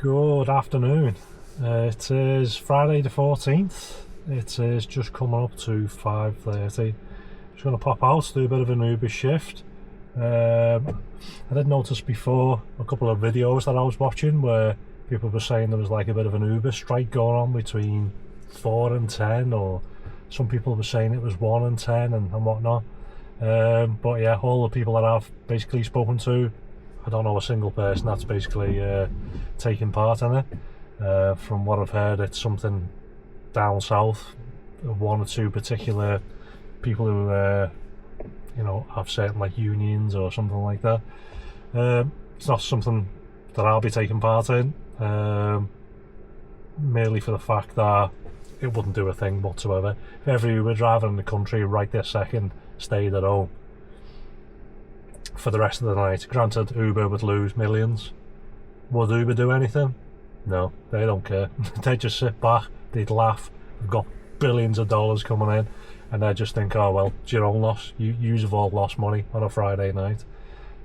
Good afternoon. It is Friday the 14th. It is just coming up to 5:30. Just going to pop out, do a bit of an Uber shift. I did notice before a couple of videos that I was watching where people were saying there was like a bit of an Uber strike going on between 4 and 10, or some people were saying it was 1 and 10 and whatnot. But yeah, all the people that I've basically spoken to, I don't know a single person that's basically taking part in it. From what I've heard, it's something down south, one or two particular people who have certain like unions or something like that. It's not something that I'll be taking part in, merely for the fact that it wouldn't do a thing whatsoever. If every Uber driver in the country right this second stayed at home for the rest of the night, granted Uber would lose millions. Would Uber do anything? No, they don't care. They'd just sit back, they'd laugh. We've got billions of dollars coming in, and they just think, oh well, it's your own loss. You've all lost money on a Friday night.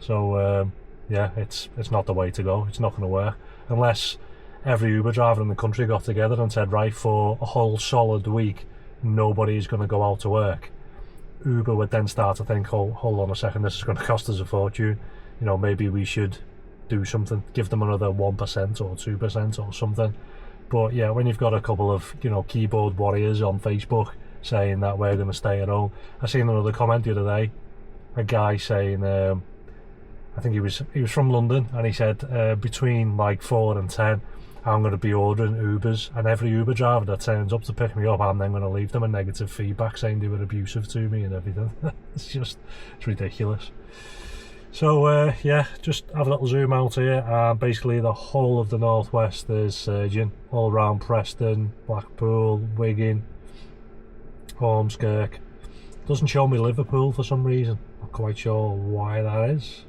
So yeah, it's not the way to go. It's not going to work unless every Uber driver in the country got together and said, right, for a whole solid week nobody's going to go out to work. Uber would then start to think, oh, hold on a second, this is going to cost us a fortune. Maybe we should do something, give them another 1% or 2% or something. But yeah, when you've got a couple of keyboard warriors on Facebook saying that we're going to stay at home. I seen another comment the other day, a guy saying, I think he was from London, and he said between like 4 and 10 I'm going to be ordering Ubers, and every Uber driver that turns up to pick me up, I'm then going to leave them a negative feedback saying they were abusive to me and everything. It's ridiculous. So yeah, just have a little zoom out here, and basically the whole of the northwest is surging, all around Preston, Blackpool, Wigan, Ormskirk. Doesn't show me Liverpool for some reason. Not quite sure why that is.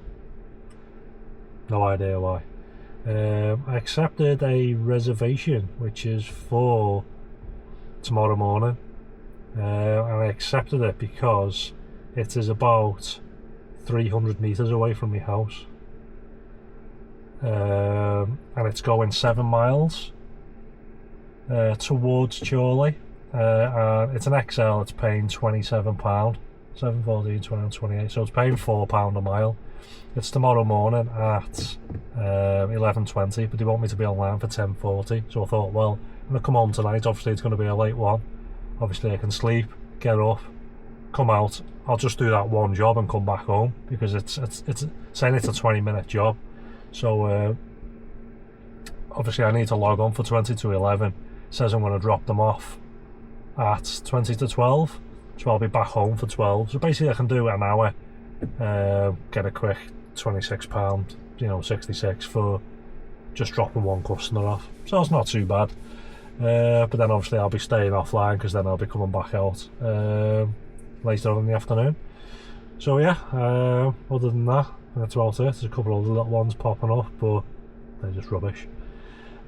No idea why. I accepted a reservation which is for tomorrow morning, and I accepted it because it is about 300 metres away from my house, and it's going 7 miles towards Chorley, and it's an XL. It's paying £27, 7.14, 28, so it's paying £4 a mile. It's tomorrow morning at 11:20, but they want me to be online for 10:40, so I thought, well, I'm going to come home tonight. Obviously it's going to be a late one. Obviously I can sleep, get up, come out. I'll just do that one job and come back home, because it's saying it's a 20-minute job. So obviously I need to log on for 20 to 11. It says I'm going to drop them off at 20 to 12, so I'll be back home for 12. So basically I can do an hour, get a quick £26, 66 for just dropping one customer off. So it's not too bad. But then obviously I'll be staying offline, because then I'll be coming back out later on in the afternoon. So yeah, other than that, that's about it. There's a couple of little ones popping up, but they're just rubbish.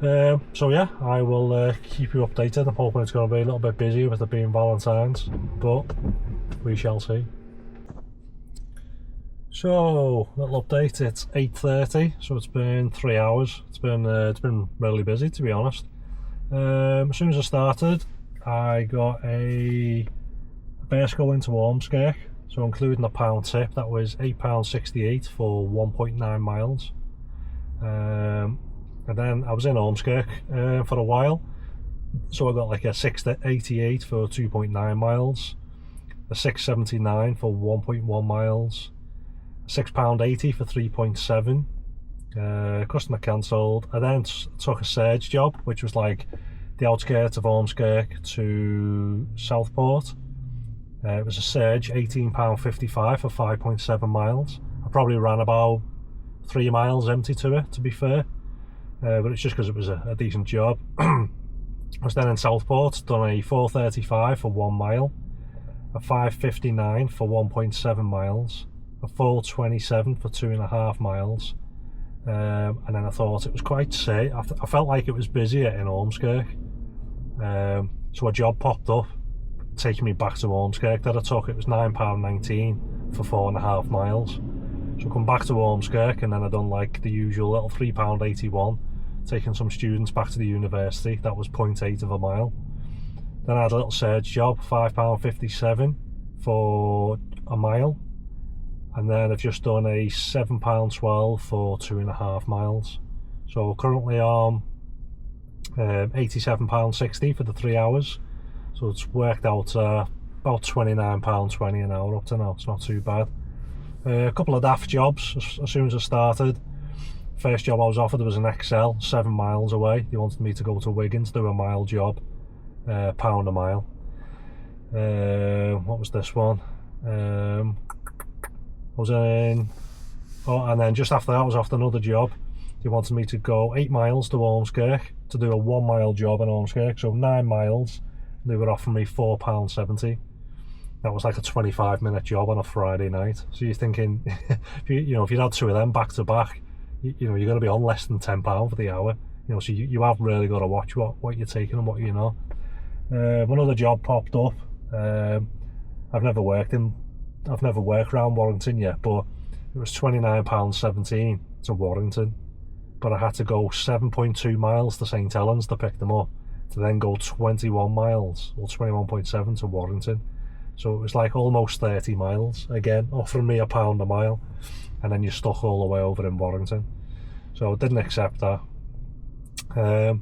So yeah, I will keep you updated. I'm hoping it's going to be a little bit busy with it being Valentine's, but we shall see. So, little update, it's 8:30, so it's been 3 hours. It's been really busy, to be honest. As soon as I started, I got a Bearsco into Ormskirk, so including the pound tip, that was £8.68 for 1.9 miles. And then I was in Ormskirk for a while, so I got like a £6.88 for 2.9 miles, a £6.79 for 1.1 miles, £6.80 for 3.7. Customer cancelled. I then took a surge job, which was like the outskirts of Ormskirk to Southport. It was a surge, £18.55 for 5.7 miles. I probably ran about 3 miles empty to it, to be fair, but it's just because it was a decent job. I was then in Southport, done a 4.35 for 1 mile, a 5.59 for 1.7 miles, a 4.27 for 2.5 miles, and then I thought it was quite safe. I felt like it was busier in Ormskirk, so a job popped up taking me back to Ormskirk that I took. It was £9.19 for 4.5 miles. So I come back to Ormskirk, and then I done like the usual little £3.81 taking some students back to the university. That was 0.8 of a mile. Then I had a little surge job, £5.57 for a mile. And then I've just done a £7.12 for 2.5 miles. So currently on £87.60 for the 3 hours. So it's worked out about £29.20 an hour up to now. It's not too bad. A couple of daft jobs as soon as I started. First job I was offered was an XL, 7 miles away. They wanted me to go to Wigan to do a mile job, £1 a mile. What was this one? I was in, and then just after that I was offered another job. They wanted me to go 8 miles to Ormskirk to do a 1 mile job in Ormskirk, so 9 miles. They were offering me £4.70. That was like a 25-minute job on a Friday night. So you're thinking, if you'd had 2 of them back to back, you're going to be on less than £10 for the hour. So you have really got to watch what you're taking and what you're not. Another job popped up. I've never worked around Warrington yet, but it was £29.17 to Warrington. But I had to go 7.2 miles to St Helens to pick them up, to then go 21 miles or 21.7 to Warrington. So it was like almost 30 miles, again offering me £1 a mile, and then you're stuck all the way over in Warrington. So I didn't accept that. That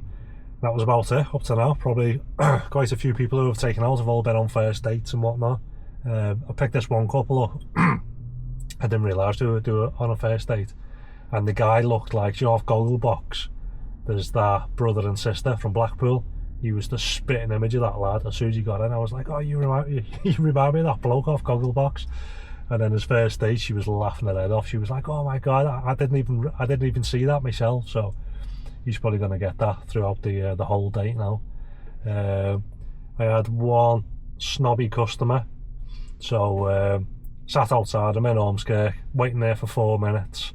was about it up to now. Probably quite a few people who have taken out have all been on first dates and whatnot. I picked this one couple up. I didn't realise they would do it on a first date, and the guy looked like, off Gogglebox, there's that brother and sister from Blackpool. He was the spitting image of that lad. As soon as he got in, I was like, oh, you remind me of that bloke off Gogglebox. And then his first date, she was laughing her head off. She was like, oh my god, I didn't even see that myself. So he's probably going to get that throughout the whole date now. I had one snobby customer. So sat outside, I'm in Ormskirk, waiting there for 4 minutes.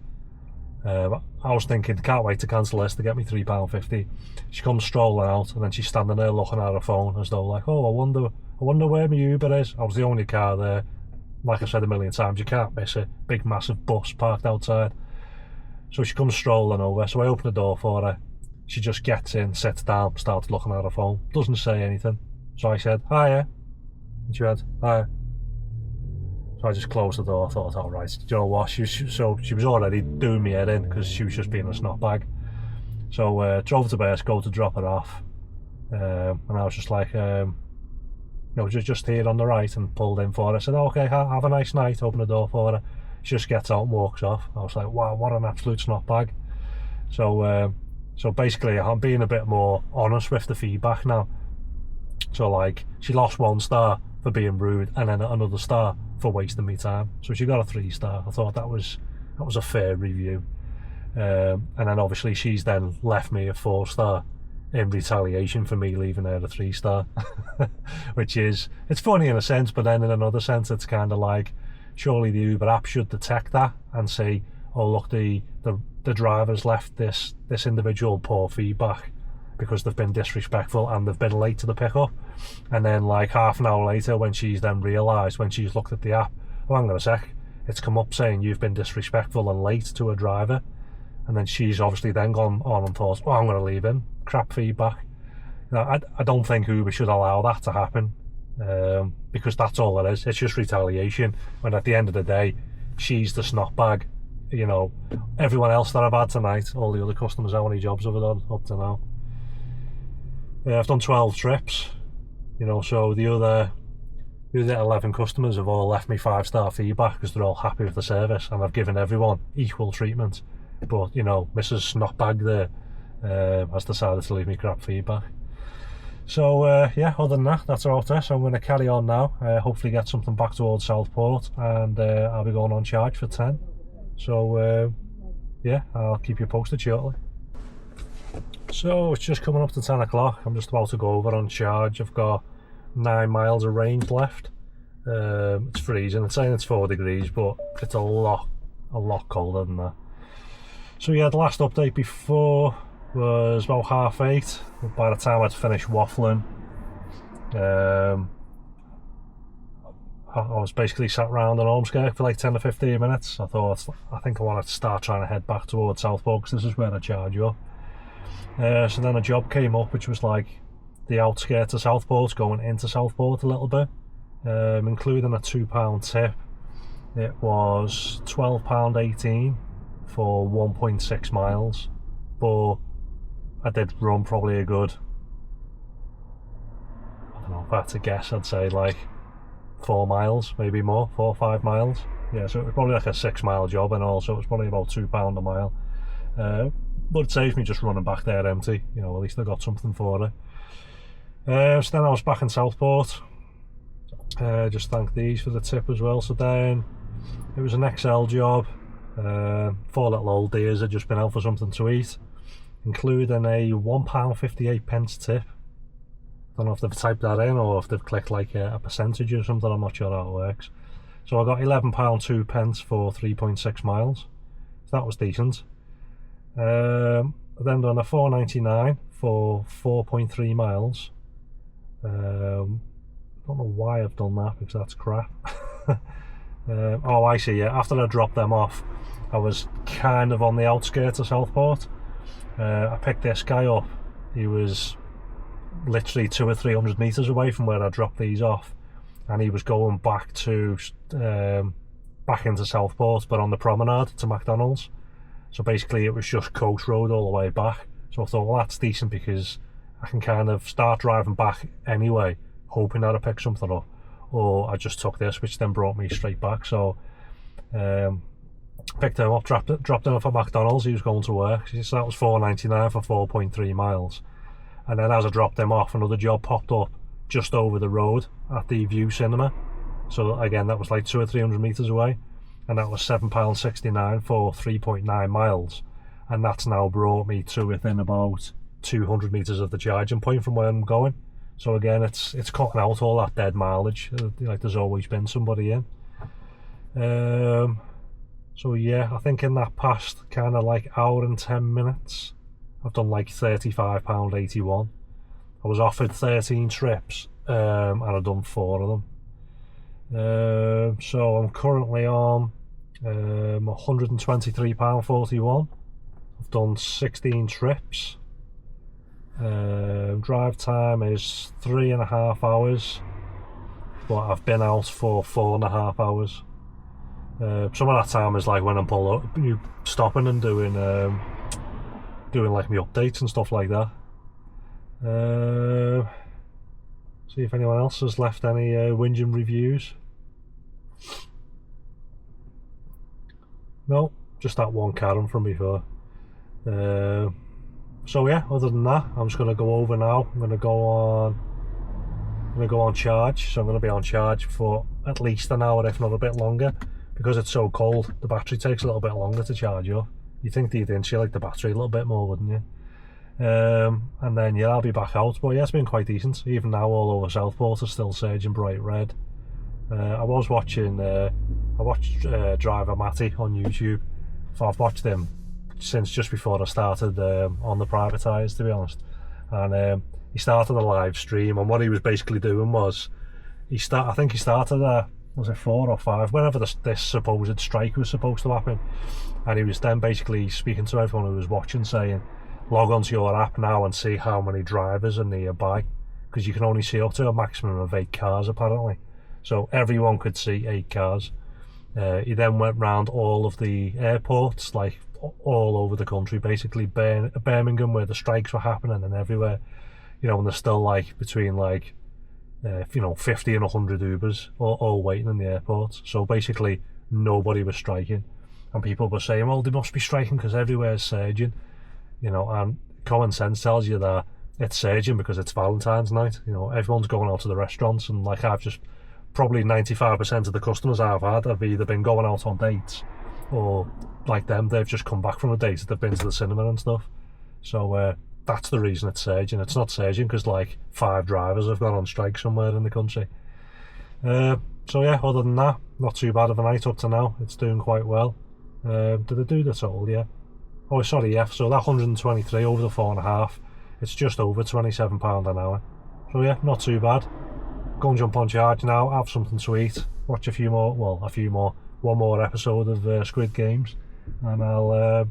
I was thinking, can't wait to cancel this to get me £3.50. She comes strolling out, and then she's standing there looking at her phone as though like, oh, I wonder where my Uber is. I was the only car there. Like I said a million times, you can't miss it. Big massive bus parked outside. So she comes strolling over, so I open the door for her. She just gets in, sits down, starts looking at her phone, doesn't say anything. So I said, hiya. And she went, hiya. So I just closed the door. I thought, all right, do you know what? She was already doing me head in because she was just being a snot bag. So drove to Burscough to drop her off, and I was just like, just here on the right, and pulled in for her. I said, okay, have a nice night. Open the door for her. She just gets out and walks off. I was like, wow, what an absolute snot bag. So basically, I'm being a bit more honest with the feedback now. So like, she lost 1 star for being rude, and then another star for wasting me time. So she got a 3-star. I thought that was a fair review. And then obviously she's then left me a 4-star in retaliation for me leaving her a 3-star. Which is, it's funny in a sense, but then in another sense it's kind of like, surely the Uber app should detect that and say, oh look, the driver's left this individual poor feedback because they've been disrespectful and they've been late to the pickup. And then like half an hour later, when she's then realised, when she's looked at the app, oh hang on a sec, it's come up saying you've been disrespectful and late to a driver. And then she's obviously then gone on and thought, well, I'm going to leave him. Crap feedback. Now, I don't think Uber should allow that to happen, because that's all it is. It's just retaliation, when at the end of the day, she's the snot bag. Everyone else that I've had tonight, all the other customers, how many jobs have I done up to now? I've done 12 trips, so the other 11 customers have all left me 5-star feedback because they're all happy with the service, and I've given everyone equal treatment. But Mrs. Snotbag there has decided to leave me crap feedback. So yeah, other than that, that's about it. So I'm going to carry on now, hopefully get something back towards Southport, and I'll be going on charge for 10. So yeah, I'll keep you posted shortly. So it's just coming up to 10 o'clock. I'm just about to go over on charge. I've got 9 miles of range left. It's freezing. It's saying it's 4 degrees, but it's a lot colder than that. So yeah, the last update before was about 8:30. By the time I'd finished waffling, I was basically sat around in Ormskirk for like 10 to 15 minutes. I think I wanted to start trying to head back towards Southport because this is where I charge up. So then a job came up which was like the outskirts of Southport, going into Southport a little bit, including a £2 tip. It was £12.18 for 1.6 miles, but I did run probably a good, I don't know, if I had to guess, I'd say like 4 miles, maybe more, 4 or 5 miles. Yeah, so it was probably like a 6 mile job, and also it was probably about £2 a mile. But it saves me just running back there empty, you know, at least I got something for it. So then I was back in Southport. Just thank these for the tip as well. So then it was an XL job. 4 little old dears had just been out for something to eat, including a £1.58 tip. I don't know if they've typed that in or if they've clicked like a percentage or something, I'm not sure how it works. So I got £11.02 for 3.6 miles. So that was decent. Then done a £4.99 for 4.3 miles. I don't know why I've done that, because that's crap. Oh, I see, yeah. After I dropped them off, I was kind of on the outskirts of Southport. I picked this guy up. He was literally 200 or 300 metres away from where I dropped these off, and he was going back to back into Southport, but on the promenade to McDonald's. So basically it was just coach road all the way back. So I thought, well, that's decent, because I can kind of start driving back anyway, hoping that I pick something up, or I just took this, which then brought me straight back. So picked him up, dropped him off at McDonald's. He was going to work, so that was £4.99 for 4.3 miles. And then as I dropped him off, another job popped up just over the road at the View Cinema. So again, that was like 200 or 300 metres away, and that was £7.69 for 3.9 miles. And that's now brought me to within about 200 metres of the charging point from where I'm going. So again, it's cutting out all that dead mileage. Like there's always been somebody in. So yeah, I think in that past kind of like hour and 10 minutes, I've done like £35.81. I was offered 13 trips, and I've done 4 of them. So I'm currently on £123.41. I've done 16 trips. Drive time is 3.5 hours, but I've been out for 4.5 hours. Some of that time is like when I'm stopping and doing like my updates and stuff like that. See if anyone else has left any whinging reviews. No, just that one Karen from before. So yeah, other than that, I'm just going to go over now. I'm going to go on charge. So I'm going to be on charge for at least an hour, if not a bit longer, because it's so cold. The battery takes a little bit longer to charge up. You think you'd insulate the battery a little bit more, wouldn't you? And then yeah, I'll be back out. But yeah, it's been quite decent. Even now, all over Southport is still surging bright red. I watched Driver Matty on YouTube. So I've watched him since just before I started on the private tyres, to be honest. And he started a live stream, and what he was basically doing was I think he started was it 4 or 5, whenever this supposed strike was supposed to happen, and he was then basically speaking to everyone who was watching, saying, log onto your app now and see how many drivers are nearby, because you can only see up to a maximum of 8 cars apparently. So everyone could see 8 cars. He then went round all of the airports, like all over the country, basically Birmingham, where the strikes were happening, and everywhere, you know, and there's still like between like 50 and 100 Ubers all waiting in the airport. So basically nobody was striking, and people were saying, well, they must be striking because everywhere's surging, you know. And common sense tells you that it's surging because it's Valentine's night. You know, everyone's going out to the restaurants, and like probably 95% of the customers I've had have either been going out on dates, or like them, they've just come back from a date, they've been to the cinema and stuff. So that's the reason it's surging. It's not surging because like 5 drivers have gone on strike somewhere in the country. So yeah, other than that, not too bad of a night up to now. It's doing quite well. Did I do the total? Yeah. Oh, sorry, yeah. So that 123 over the 4.5, it's just over £27 an hour. So yeah, not too bad. Go and jump on charge now, have something to eat, watch one more episode of Squid Games, and I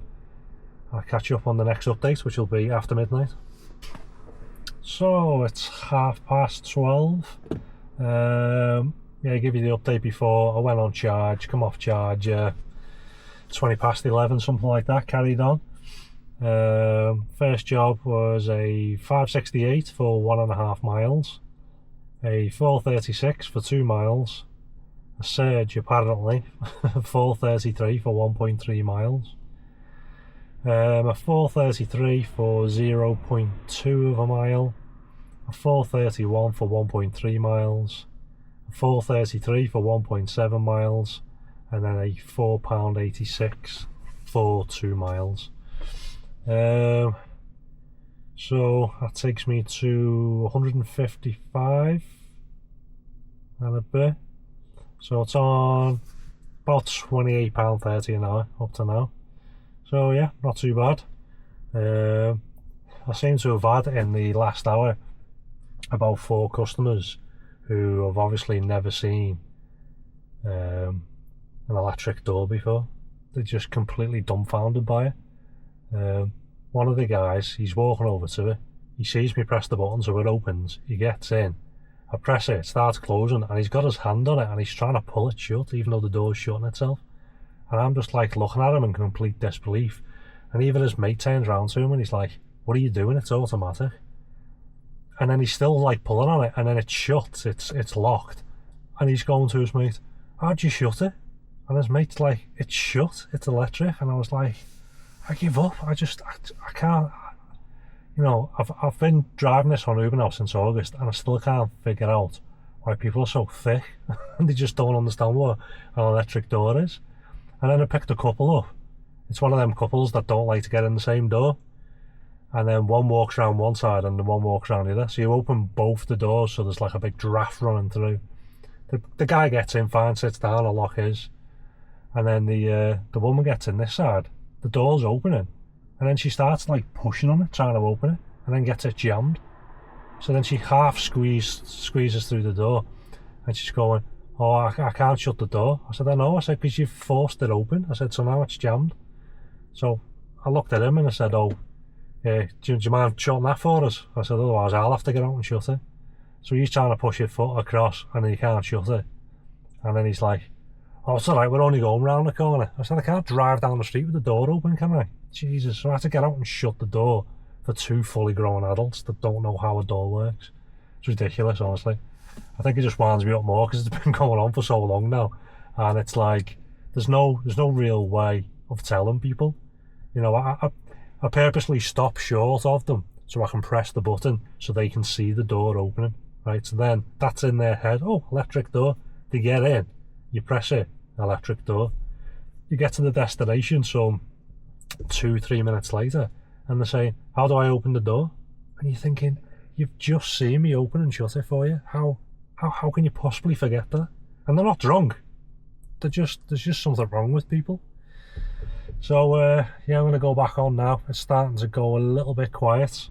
catch you up on the next update, which will be after midnight. So it's 12:30. Yeah, I give you the update before. I went on charge, come off charge, 11:20, something like that, carried on. First job was a 568 for 1.5 miles, a 436 for 2 miles, a surge apparently 433 for 1.3 miles, a 433 for 0.2 of a mile, a 431 for 1.3 miles, a 433 for 1.7 miles, and then a £4.86 for 2 miles. So that takes me to 155 and a bit. So it's on about £28.30 an hour up to now. So yeah, not too bad. I seem to have had in the last hour about 4 customers who have obviously never seen an electric door before. They're just completely dumbfounded by it. One of the guys, he's walking over to it, he sees me press the button so it opens, he gets in, I press it, it starts closing, and he's got his hand on it and he's trying to pull it shut even though the door's shutting itself, and I'm just like looking at him in complete disbelief. And even his mate turns around to him and he's like, what are you doing, it's automatic. And then he's still like pulling on it, and then it's shut, it's locked, and he's going to his mate, how'd you shut it? And his mate's like, it's shut, it's electric. And I was like, I give up. I can't. You know, I've been driving this on Uber now since August, and I still can't figure out why people are so thick and they just don't understand what an electric door is. And then I picked a couple up. It's one of them couples that don't like to get in the same door, and then one walks around one side and the one walks around the other. So you open both the doors, so there's like a big draft running through. The guy gets in fine, sits down, I lock his, and then the woman gets in this side. The door's opening, and then she starts like pushing on it, trying to open it, and then gets it jammed. So then she half squeezes through the door, and she's going, oh, I can't shut the door. I said, I know. I said, because you've forced it open. I said, so now it's jammed. So I looked at him and I said, oh, do you mind shutting that for us? I said, otherwise I'll have to get out and shut it. So he's trying to push his foot across and he can't shut it. And then he's like, oh, it's alright, we're only going round the corner. I said, I can't drive down the street with the door open, can I? Jesus, so I had to get out and shut the door for 2 fully grown adults that don't know how a door works. It's ridiculous, honestly. I think it just winds me up more because it's been going on for so long now. And it's like, there's no real way of telling people. You know, I purposely stop short of them so I can press the button so they can see the door opening, right? So then that's in their head, oh, electric door. They get in, you press it, electric door. You get to the destination some 2-3 minutes later and they're saying, how do I open the door? And you're thinking, you've just seen me open and shut it for you. How can you possibly forget that? And they're not drunk. There's just something wrong with people. So yeah, I'm going to go back on now. It's starting to go a little bit quiet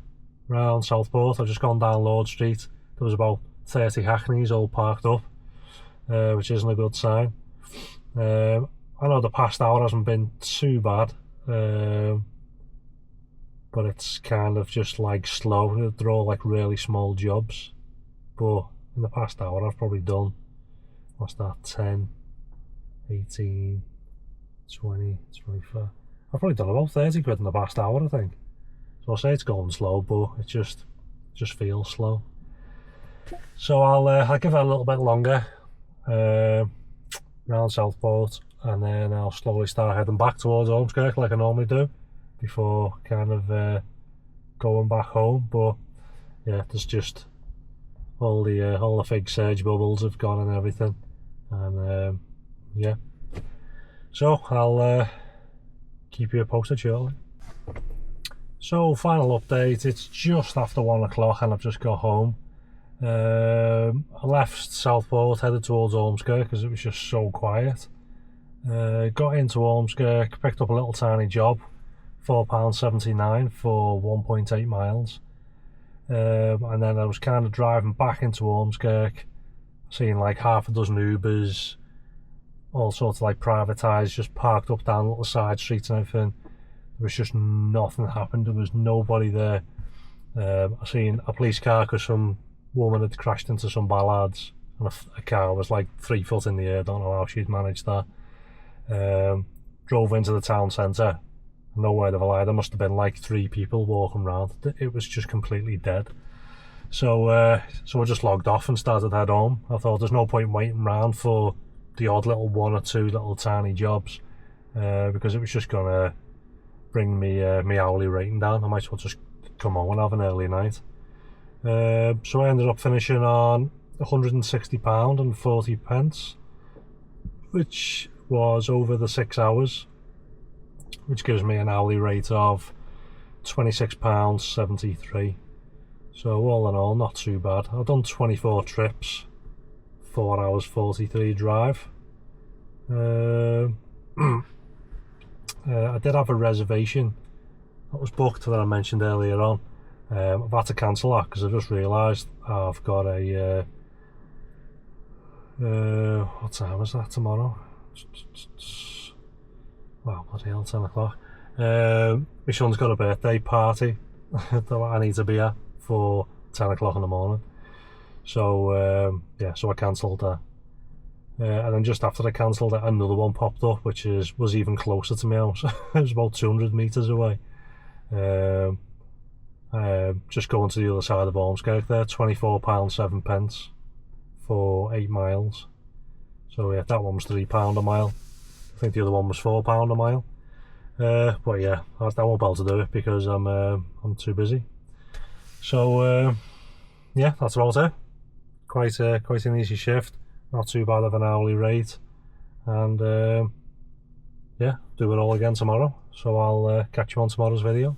around Southport. I've just gone down Lord Street. There was about 30 hackneys all parked up, which isn't a good sign. I know the past hour hasn't been too bad, but it's kind of just like slow. They're all like really small jobs. But in the past hour I've probably done, what's that, 10, 18, 20, 25. I've probably done about 30 quid in the past hour, I think. So I'll say it's going slow, but it just feels slow. So I'll give it a little bit longer around Southport, and then I'll slowly start heading back towards Ormskirk like I normally do before kind of going back home. But yeah, there's just all the fig surge bubbles have gone and everything, and yeah. So I'll keep you posted shortly. So final update, it's just after 1 o'clock and I've just got home. I left Southport, headed towards Ormskirk because it was just so quiet. Got into Ormskirk, picked up a little tiny job, £4.79 for 1.8 miles. And then I was kind of driving back into Ormskirk, seeing like half a dozen Ubers, all sorts of like privatised, just parked up down little side streets and everything. was just nothing happened. There was nobody there. I seen a police car because some woman had crashed into some bollards, and a car was like 3 foot in the air. Don't know how she'd managed that. Drove into the town centre, no word of a lie, there must have been like 3 people walking around. It was just completely dead. So I just logged off and started head home. I thought there's no point waiting around for the odd little 1 or 2 little tiny jobs, because it was just gonna bring me my hourly rating down. I might as well just come home and have an early night. So I ended up finishing on £160 and 40 pence, which was over the 6 hours, which gives me an hourly rate of £26.73. So all in all, not too bad. I've done 24 trips, 4 hours 43 drive. I did have a reservation that was booked that I mentioned earlier on. I've had to cancel that because I just realised I've got a what time is that tomorrow? Wow, bloody hell, 10 o'clock. My son's got a birthday party that I need to be at for 10 o'clock in the morning. So yeah, so I cancelled that. And then just after I cancelled it, another one popped up, which was even closer to my house. It was about 200 metres away. Just going to the other side of Ormskirk there, £24.07 for 8 miles. So yeah, that one was £3 a mile. I think the other one was £4 a mile. But yeah, I won't be able to do it because I'm too busy. So yeah, that's about it. Quite an easy shift, not too bad of an hourly rate, and yeah, do it all again tomorrow. So I'll catch you on tomorrow's video.